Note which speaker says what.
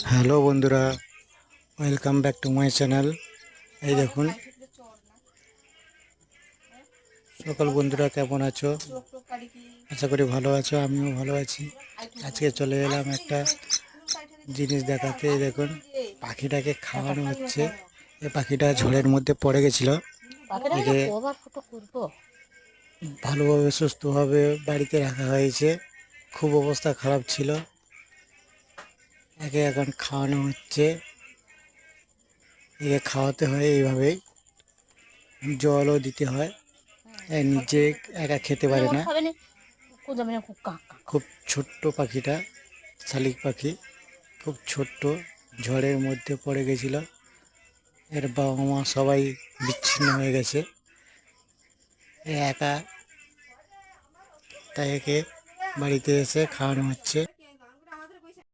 Speaker 1: Hello বন্ধুরা, welcome back to my channel. এই দেখুন, সকল বন্ধুরা কেমন আছো? আশা করি ভালো আছো, আমিও ভালো আছি। আজকে চলে এলাম একটা জিনিস দেখাতে। এই দেখুন, পাখিটাকে খাওয়ানো হচ্ছে। এই পাখিটা ঝড়ের মধ্যে পড়ে গেছিল। একে ভালোভাবে সুস্থভাবে বাড়িতে রাখা হয়েছে। খুব অবস্থা খারাপ ছিল, একে এখন খাওয়ানো হচ্ছে। একে খাওয়াতে হয় এইভাবেই, জলও দিতে হয়। নিজে একা খেতে পারে না। খুব ছোট্ট পাখিটা, শালিক পাখি, খুব ছোট্ট, ঝড়ের মধ্যে পড়ে গেছিল। এর বাবা মা সবাই বিচ্ছিন্ন হয়ে গেছে, একা, তাই একে বাড়িতে এসে খাওয়ানো হচ্ছে।